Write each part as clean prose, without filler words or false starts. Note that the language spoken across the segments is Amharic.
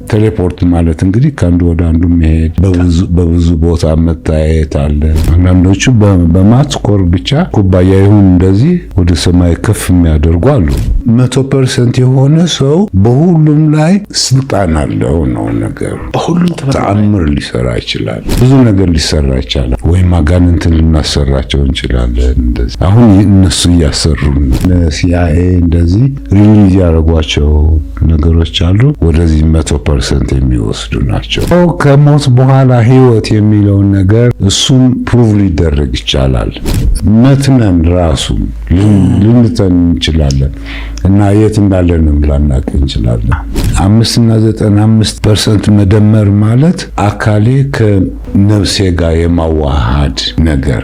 ቴሌፖርት ማለት እንግዲህ ከአንዱ ወደ አንዱ መሄድ በብዙ ቦታ መታየት አለ። አንዳንዶቹ በማትኮር ብቻ ኩባያ ይሁን እንደዚህ ወደ ሰማይ ከፍ የሚያደርጉ አሉ። 100% የሆነ ሰው በሁሉም ላይ ስልጣን አለው ነው ነገር። በሁሉም ተአምር ሊሰራ ይችላል። ብዙ ነገር ሊሰራ ይችላል። ወይም አጋንንትን ልናሰራቸው እንችላለን። እንደዚህ አሁን እነሱ እያሰሩ CIA እንደዚህ ሪሊዝ ያደረጓቸው ነገሮች አሉ። ወደዚህ 100% የሚወስዱ ናቸው። ከሞት በኋላ ህይወት የሚለውን ነገር እሱም ፕሩቭ ሊደረግ ይቻላል። መትነን ራሱ ልንተን እንችላለን እና የት እንዳለንም ላናቅ እንችላለን። 5.95% መደመር ማለት አካሌ ከነፍሴ ጋር የማዋሃድ ነገር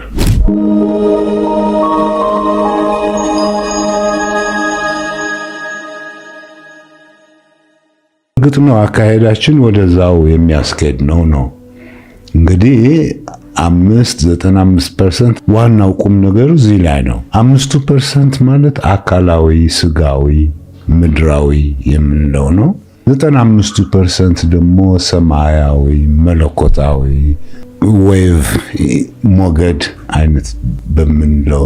እርግጥ ነው። አካሄዳችን ወደዛው የሚያስኬድ ነው። እንግዲህ 95% ዋናው ቁም ነገሩ እዚህ ላይ ነው። 5% ማለት አካላዊ፣ ስጋዊ፣ ምድራዊ የምንለው ነው። 95% ደግሞ ሰማያዊ፣ መለኮታዊ ዌቭ ሞገድ አይነት በምንለው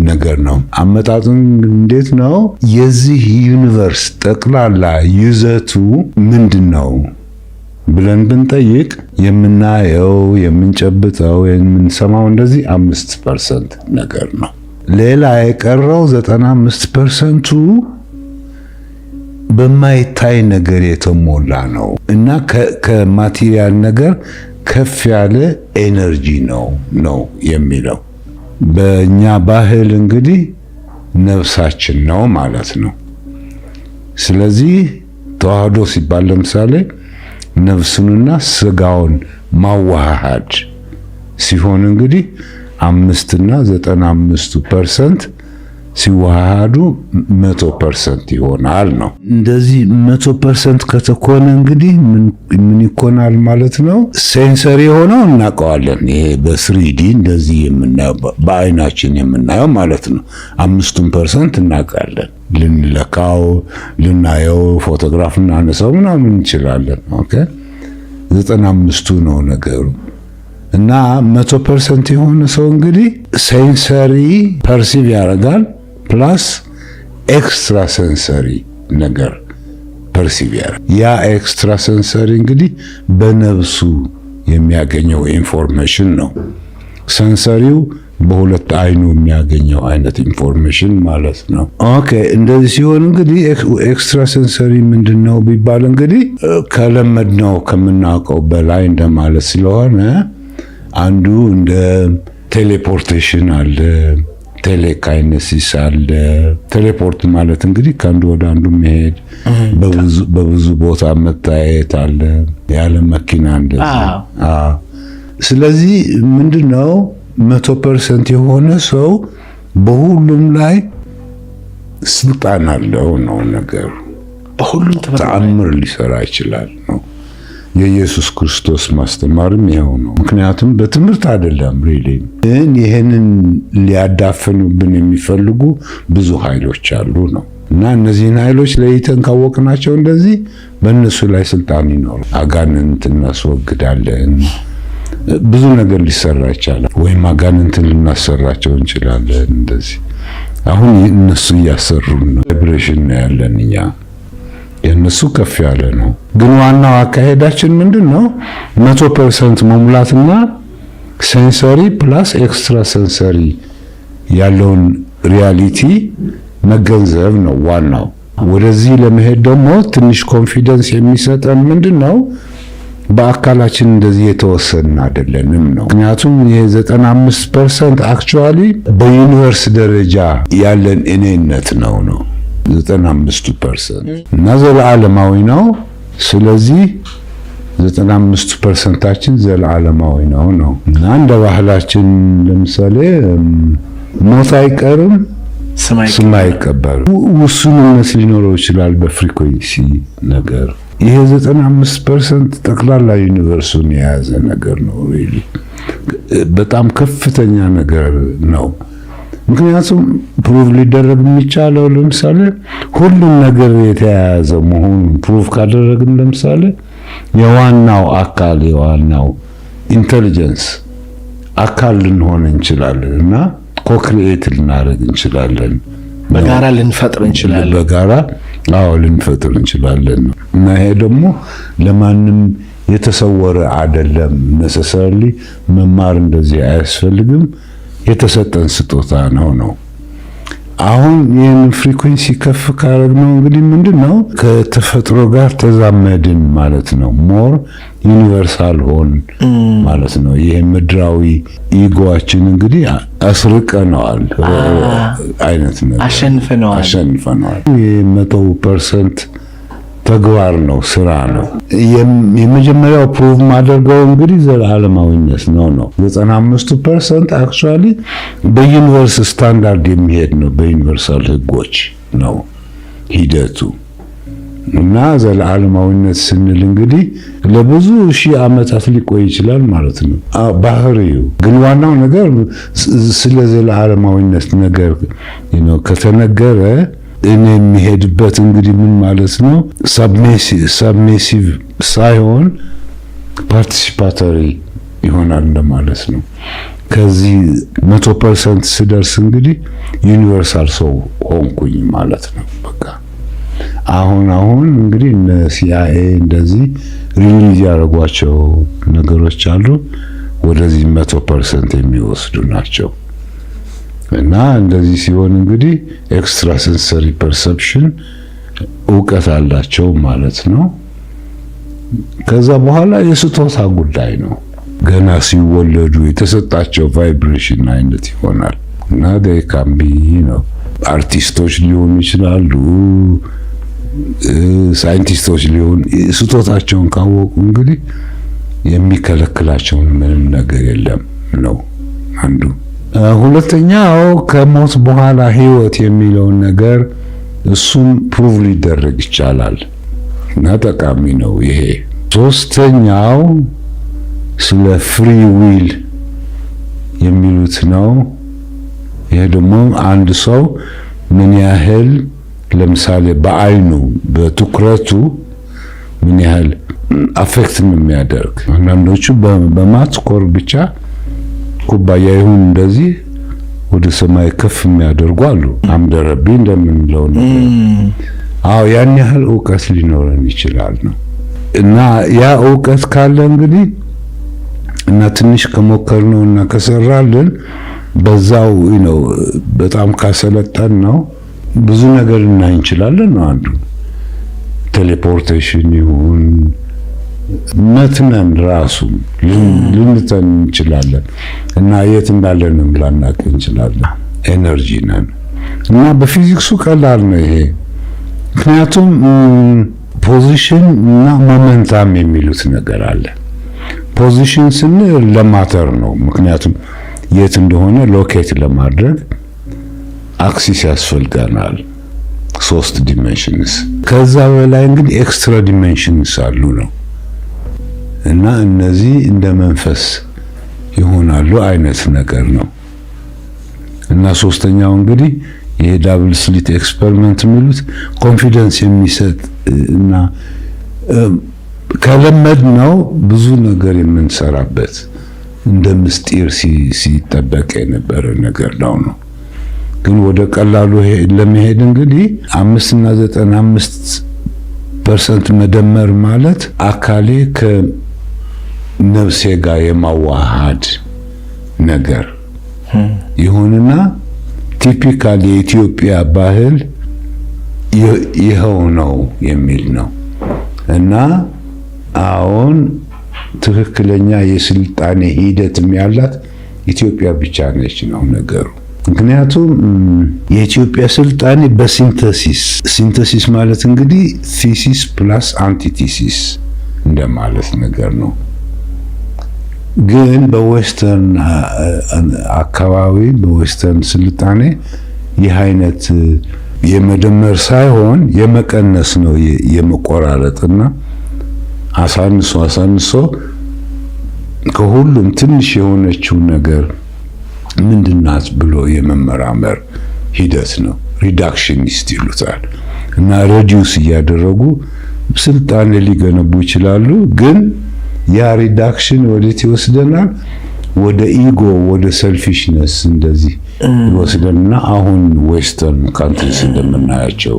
ነገር ነው። አመጣጡን እንዴት ነው? የዚህ ዩኒቨርስ ጠቅላላ ይዘቱ ምንድነው ብለን ብንጠይቅ የምናየው፣ የምንጨብጠው፣ የምንሰማው እንደዚህ 5% ነገር ነው። ሌላ የቀረው 95%ቱ በማይታይ ነገር የተሞላ ነው እና ከማቴሪያል ነገር ከፍ ያለ ኤነርጂ ነው የሚለው በእኛ ባህል እንግዲህ ነፍሳችን ነው ማለት ነው። ስለዚህ ተዋህዶ ሲባል ለምሳሌ ነፍሱንና ስጋውን ማዋሃድ ሲሆን እንግዲህ 5.95% ሲዋሃዱ 100% ይሆናል ነው። እንደዚህ 100% ከተኮነ እንግዲህ ምን ይኮናል ማለት ነው? ሴንሰሪ ሆነው እናውቀዋለን። ይሄ በ3D እንደዚህ የምናየው በአይናችን የምናየው ማለት ነው። 5% እናውቃለን። ልንለካው፣ ልናየው፣ ፎቶግራፍ እናነሳው ምናምን እንችላለን። ኦኬ 95ቱ ነው ነገሩ። እና 100% የሆነ ሰው እንግዲህ ሴንሰሪ ፐርሲቭ ያደርጋል ፕላስ ኤክስትራ ሴንሰሪ ነገር ፐርሲቭ ያደርጋል። ያ ኤክስትራ ሴንሰሪ እንግዲህ በነፍሱ የሚያገኘው ኢንፎርሜሽን ነው። ሴንሰሪው በሁለት አይኑ የሚያገኘው አይነት ኢንፎርሜሽን ማለት ነው። ኦኬ እንደዚህ ሲሆን እንግዲህ ኤክስትራ ሴንሰሪ ምንድነው ቢባል እንግዲህ ከለመድነው ከምናውቀው በላይ እንደማለት ስለሆነ አንዱ እንደ ቴሌፖርቴሽን አለ፣ ቴሌካይነሲስ አለ። ቴሌፖርት ማለት እንግዲህ ከአንዱ ወደ አንዱ መሄድ፣ በብዙ ቦታ መታየት አለ፣ ያለ መኪና እንደዚህ። ስለዚህ ምንድነው 100% የሆነ ሰው በሁሉም ላይ ስልጣን አለው ነው ነገር። በሁሉም ተአምር ሊሰራ ይችላል ነው። የኢየሱስ ክርስቶስ ማስተማርም ይሄው ነው። ምክንያቱም በትምህርት አይደለም ሪሊ ግን ይሄንን ሊያዳፍኑብን የሚፈልጉ ብዙ ኃይሎች አሉ ነው። እና እነዚህን ኃይሎች ለይተን ካወቅናቸው እንደዚህ በእነሱ ላይ ስልጣን ይኖር፣ አጋንንት እናስወግዳለን። ብዙ ነገር ሊሰራ ይችላል። ወይም አጋንንትን ልናሰራቸው እንችላለን። እንደዚህ አሁን እነሱ እያሰሩን ነው። ቫይብሬሽን ነው ያለን እኛ፣ የነሱ ከፍ ያለ ነው። ግን ዋናው አካሄዳችን ምንድነው? 100% መሙላትና ሴንሰሪ ፕላስ ኤክስትራ ሴንሰሪ ያለውን ሪያሊቲ መገንዘብ ነው ዋናው። ወደዚህ ለመሄድ ደግሞ ትንሽ ኮንፊደንስ የሚሰጠን ምንድነው? በአካላችን እንደዚህ የተወሰነ አይደለንም ነው። ምክንያቱም የ95% አክቹአሊ በዩኒቨርስ ደረጃ ያለን እኔነት ነው 95% እና ዘለዓለማዊ ነው። ስለዚህ 95%ችን ዘለዓለማዊ ነው እና እንደ ባህላችን ለምሳሌ ሞት አይቀርም፣ ስም አይቀበርም። ውሱንነት ሊኖረው ይችላል በፍሪኩዌንሲ ነገር። ይሄ 95% ጠቅላላ ዩኒቨርሱን የያዘ ነገር ነው። ሪሊ በጣም ከፍተኛ ነገር ነው። ምክንያቱም ፕሩቭ ሊደረግ የሚቻለው ለምሳሌ ሁሉም ነገር የተያያዘ መሆኑን ፕሩቭ ካደረግን ለምሳሌ የዋናው ኢንተሊጀንስ አካል ልንሆን እንችላለን እና ኮክሪኤት ልናደርግ እንችላለን። በጋራ ልንፈጥር እንችላለን። እና ይሄ ደግሞ ለማንም የተሰወረ አይደለም። ነሰሰሪ መማር እንደዚህ አያስፈልግም። የተሰጠን ስጦታ ነው። አሁን ይህን ፍሪኩዌንሲ ከፍ ካረግነው እንግዲህ ምንድነው ከተፈጥሮ ጋር ተዛመድን ማለት ነው። ሞር ዩኒቨርሳል ሆን ማለት ነው። ይሄ ምድራዊ ኢጎአችን እንግዲህ አስርቀነዋል አይነት ነው። አሸንፈነዋል። 100% ተግባር ነው፣ ስራ ነው። የመጀመሪያው ፕሩቭ ማድረገው እንግዲህ ዘላለማዊነት ነው። 95% አክቹአሊ በዩኒቨርስ ስታንዳርድ የሚሄድ ነው። በዩኒቨርሳል ህጎች ነው ሂደቱ እና ዘላለማዊነት ስንል እንግዲህ ለብዙ ሺህ ዓመታት ሊቆይ ይችላል ማለት ነው ባህሪው። ግን ዋናው ነገር ስለ ዘላለማዊነት ነገር ከተነገረ እኔ የሚሄድበት እንግዲህ ምን ማለት ነው? ሰብሜሲቭ ሳይሆን ፓርቲሲፓቶሪ ይሆናል እንደማለት ነው። ከዚህ 100% ስደርስ እንግዲህ ዩኒቨርሳል ሰው ሆንኩኝ ማለት ነው። በቃ አሁን እንግዲህ እነ ሲአይኤ እንደዚህ ሪሊዝ ያደረጓቸው ነገሮች አሉ። ወደዚህ 100% የሚወስዱ ናቸው። እና እንደዚህ ሲሆን እንግዲህ ኤክስትራ ሴንሰሪ ፐርሰፕሽን እውቀት አላቸው ማለት ነው። ከዛ በኋላ የስጦታ ጉዳይ ነው። ገና ሲወለዱ የተሰጣቸው ቫይብሬሽን አይነት ይሆናል እና ካምቢ ነው። አርቲስቶች ሊሆኑ ይችላሉ፣ ሳይንቲስቶች ሊሆኑ ስጦታቸውን ካወቁ እንግዲህ የሚከለክላቸውን ምንም ነገር የለም ነው አንዱ። ሁለተኛው ከሞት በኋላ ህይወት የሚለውን ነገር እሱም ፕሩቭ ሊደረግ ይቻላል እና ጠቃሚ ነው ይሄ። ሶስተኛው ስለ ፍሪ ዊል የሚሉት ነው። ይሄ ደግሞ አንድ ሰው ምን ያህል ለምሳሌ በአይኑ በትኩረቱ ምን ያህል አፌክት የሚያደርግ አንዳንዶቹ በማትኮር ብቻ ኩባያ ይሁን እንደዚህ ወደ ሰማይ ከፍ የሚያደርጉ አሉ። አምደረቢ እንደምንለው ነው። ያን ያህል እውቀት ሊኖረን ይችላል ነው እና ያ እውቀት ካለ እንግዲህ እና ትንሽ ከሞከርነው እና ከሰራልን በዛው በጣም ካሰለጠን ነው ብዙ ነገር ልናይ እንችላለን ነው አንዱ። ቴሌፖርቴሽን ይሁን መትነን ራሱ ልንተን እንችላለን እና የት እንዳለንም ላናቅ እንችላለን። ኤነርጂ ነን እና በፊዚክሱ ቀላል ነው ይሄ። ምክንያቱም ፖዚሽን እና ሞመንታም የሚሉት ነገር አለ። ፖዚሽን ስንል ለማተር ነው። ምክንያቱም የት እንደሆነ ሎኬት ለማድረግ አክሲስ ያስፈልገናል፣ 3 ዲሜንሽንስ። ከዛ በላይ እንግዲህ ኤክስትራ ዲሜንሽንስ አሉ ነው እና እነዚህ እንደ መንፈስ ይሆናሉ አይነት ነገር ነው። እና ሶስተኛው እንግዲህ ይሄ ዳብል ስሊት ኤክስፐሪመንት የሚሉት ኮንፊደንስ የሚሰጥ እና ከለመድ ነው ብዙ ነገር የምንሰራበት እንደ ምስጢር ሲጠበቅ የነበረ ነገር ነው። ግን ወደ ቀላሉ ለመሄድ እንግዲህ 5 እና 95% መደመር ማለት አካሌ ከነፍሴ ጋር የማዋሃድ ነገር ይሁንና ቲፒካል የኢትዮጵያ ባህል ይኸው ነው የሚል ነው እና አሁን ትክክለኛ የስልጣኔ ሂደትም ያላት ኢትዮጵያ ብቻ ነች ነው ነገሩ። ምክንያቱም የኢትዮጵያ ስልጣኔ በሲንተሲስ ማለት እንግዲህ ቲሲስ ፕላስ አንቲቲሲስ እንደማለት ነገር ነው። ግን በዌስተርን አካባቢ በዌስተርን ስልጣኔ ይህ አይነት የመደመር ሳይሆን የመቀነስ ነው፣ የመቆራረጥና አሳንሶ ከሁሉም ትንሽ የሆነችው ነገር ምንድናት ብሎ የመመራመር ሂደት ነው። ሪዳክሽኒስት ይሉታል። እና ሬዲዩስ እያደረጉ ስልጣን ሊገነቡ ይችላሉ። ግን ያ ሪዳክሽን ወዴት ይወስደናል? ወደ ኢጎ፣ ወደ ሰልፊሽነስ እንደዚህ ይወስደንና አሁን ዌስተርን ካንትሪስ እንደምናያቸው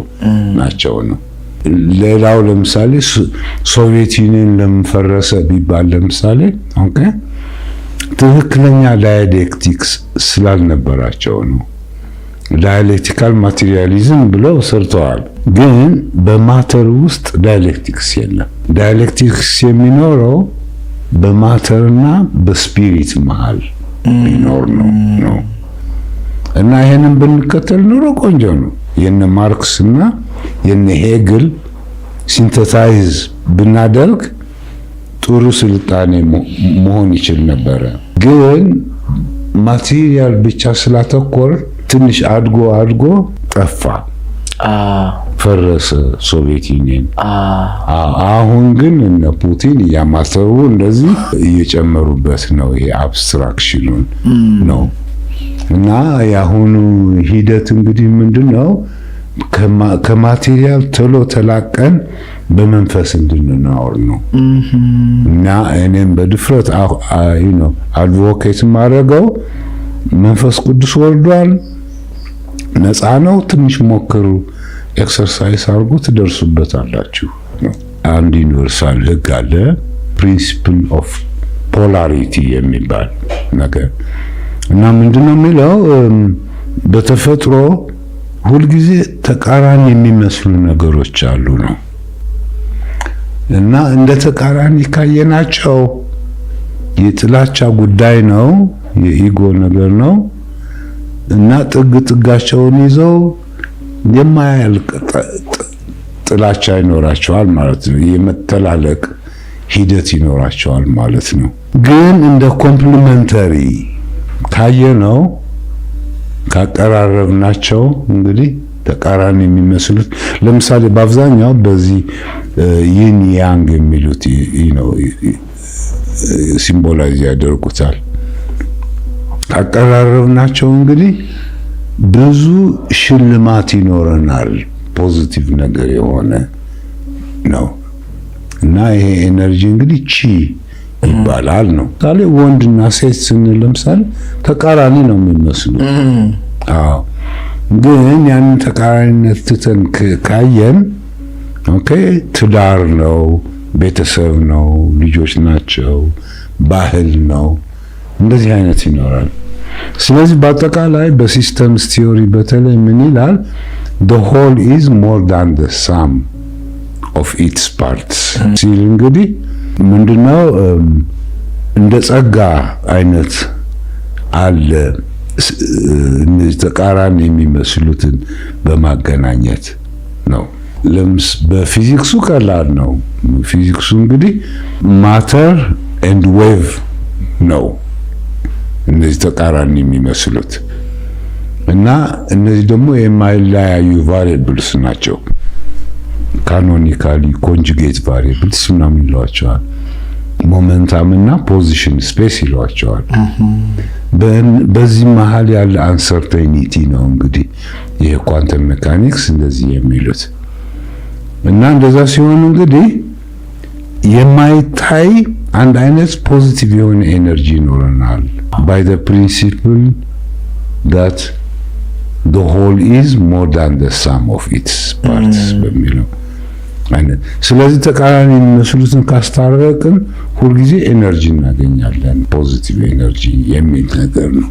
ናቸው ነው። ሌላው ለምሳሌ ሶቪየት ዩኒየን ለምን ፈረሰ ቢባል ለምሳሌ ኦኬ ትክክለኛ ዳያሌክቲክስ ስላልነበራቸው ነው። ዳያሌክቲካል ማቴሪያሊዝም ብለው ሰርተዋል። ግን በማተር ውስጥ ዳያሌክቲክስ የለም። ዳያሌክቲክስ የሚኖረው በማተርና በስፒሪት መሃል ቢኖር ነው። እና ይሄንን ብንከተል ኑሮ ቆንጆ ነው። የነ ማርክስ እና የነ ሄግል ሲንተሳይዝ ብናደርግ ጥሩ ስልጣኔ መሆን ይችል ነበረ። ግን ማቴሪያል ብቻ ስላተኮር ትንሽ አድጎ ጠፋ፣ ፈረሰ ሶቪየት ዩኒየን። አሁን ግን እነ ፑቲን እያማሰሩ እንደዚህ እየጨመሩበት ነው። ይሄ አብስትራክሽኑን ነው። እና የአሁኑ ሂደት እንግዲህ ምንድነው? ከማቴሪያል ቶሎ ተላቀን በመንፈስ እንድንኖር ነው። እና እኔም በድፍረት አድቮኬት ማድረገው መንፈስ ቅዱስ ወርዷል፣ ነፃ ነው፣ ትንሽ ሞክሩ፣ ኤክሰርሳይዝ አድርጉ፣ ትደርሱበታላችሁ ነው። አንድ ዩኒቨርሳል ህግ አለ፣ ፕሪንሲፕል ኦፍ ፖላሪቲ የሚባል ነገር እና ምንድነው የሚለው? በተፈጥሮ ሁልጊዜ ተቃራኒ የሚመስሉ ነገሮች አሉ ነው። እና እንደ ተቃራኒ ካየናቸው የጥላቻ ጉዳይ ነው፣ የኢጎ ነገር ነው። እና ጥጋቸውን ይዘው የማያልቅ ጥላቻ ይኖራቸዋል ማለት ነው። የመተላለቅ ሂደት ይኖራቸዋል ማለት ነው። ግን እንደ ኮምፕሊመንተሪ ካየነው ካቀራረብናቸው እንግዲህ ተቃራኒ የሚመስሉት ለምሳሌ በአብዛኛው በዚህ ይን ያንግ የሚሉት ሲምቦላይዝ ያደርጉታል። ካቀራረብናቸው እንግዲህ ብዙ ሽልማት ይኖረናል፣ ፖዚቲቭ ነገር የሆነ ነው። እና ይሄ ኤነርጂ እንግዲህ ቺ ይባላል ነው። ታዲያ ወንድና ሴት ስንል ለምሳሌ ተቃራኒ ነው የሚመስሉ። አዎ ግን ያንን ተቃራኒነት ትተን ካየን ኦኬ ትዳር ነው፣ ቤተሰብ ነው፣ ልጆች ናቸው፣ ባህል ነው፣ እንደዚህ አይነት ይኖራል። ስለዚህ በአጠቃላይ በሲስተምስ ቲዮሪ በተለይ ምን ይላል? the whole is more than the sum of its parts ሲል እንግዲህ ምንድነው እንደ ጸጋ አይነት አለ እነዚህ ተቃራኒ የሚመስሉትን በማገናኘት ነው። በፊዚክሱ ቀላል ነው። ፊዚክሱ እንግዲህ ማተር ኤንድ ዌቭ ነው እነዚህ ተቃራኒ የሚመስሉት እና እነዚህ ደግሞ የማይለያዩ ቫሪያብልስ ናቸው። ካኖኒካሊ ኮንጁጌት ቫሪያብልስ ምናምን ይሏቸዋል። ሞመንታም እና ፖዚሽን ስፔስ ይሏቸዋል። በዚህ መሀል ያለ አንሰርቴኒቲ ነው እንግዲህ ይሄ ኳንተም ሜካኒክስ እንደዚህ የሚሉት እና እንደዛ ሲሆን እንግዲህ የማይታይ አንድ አይነት ፖዚቲቭ የሆነ ኤነርጂ ይኖረናል by the principle that the whole is more than the sum of its parts በሚለው አይነት። ስለዚህ ተቃራኒ የሚመስሉትን ካስታረቅን ሁልጊዜ ኤነርጂ እናገኛለን፣ ፖዚቲቭ ኤነርጂ የሚል ነገር ነው።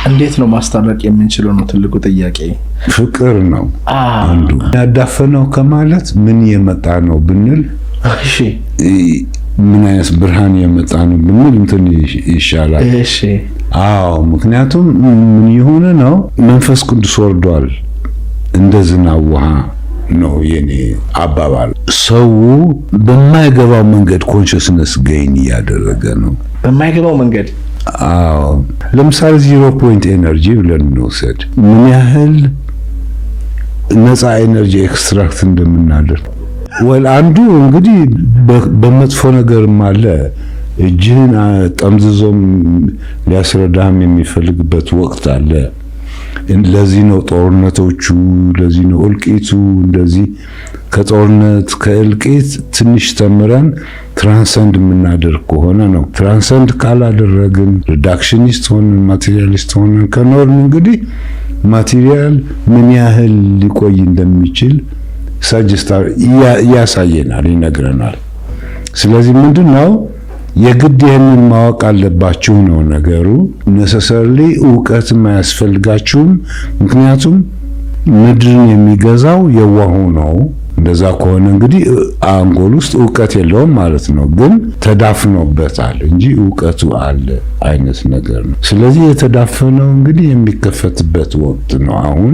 እንዴት ነው ማስታረቅ የምንችለው ነው ትልቁ ጥያቄ። ፍቅር ነው አንዱ። ያዳፈነው ከማለት ምን የመጣ ነው ብንል፣ እሺ ምን አይነት ብርሃን የመጣ ነው ብንል እንትን ይሻላል። እሺ አዎ፣ ምክንያቱም ምን የሆነ ነው መንፈስ ቅዱስ ወርዷል እንደ ዝናብ ውሃ ነው የኔ አባባል። ሰው በማይገባው መንገድ ኮንሽስነስ ጌይን እያደረገ ነው። በማይገባው መንገድ አዎ፣ ለምሳሌ 0 ፖይንት ኤነርጂ ብለን እንውሰድ። ምን ያህል ነፃ ኤነርጂ ኤክስትራክት እንደምናደርግ አንዱ እንግዲህ በመጥፎ ነገርም አለ እጅህን ጠምዝዞም ሊያስረዳህም የሚፈልግበት ወቅት አለ። ለዚህ ነው ጦርነቶቹ፣ ለዚህ ነው እልቂቱ። እንደዚህ ከጦርነት ከእልቂት ትንሽ ተምረን ትራንሰንድ የምናደርግ ከሆነ ነው። ትራንሰንድ ካላደረግን ሪዳክሽኒስት ሆነን ማቴሪያሊስት ሆነን ከኖርን እንግዲህ ማቴሪያል ምን ያህል ሊቆይ እንደሚችል ሳጅስታር ያሳየናል፣ ይነግረናል። ስለዚህ ምንድነው የግድ ይህንን ማወቅ አለባችሁ ነው ነገሩ። ነሰሰርሊ እውቀትም አያስፈልጋችሁም። ምክንያቱም ምድርን የሚገዛው የዋሁ ነው። እንደዛ ከሆነ እንግዲህ አንጎል ውስጥ እውቀት የለውም ማለት ነው። ግን ተዳፍኖበታል እንጂ እውቀቱ አለ አይነት ነገር ነው። ስለዚህ የተዳፈነው እንግዲህ የሚከፈትበት ወቅት ነው አሁን።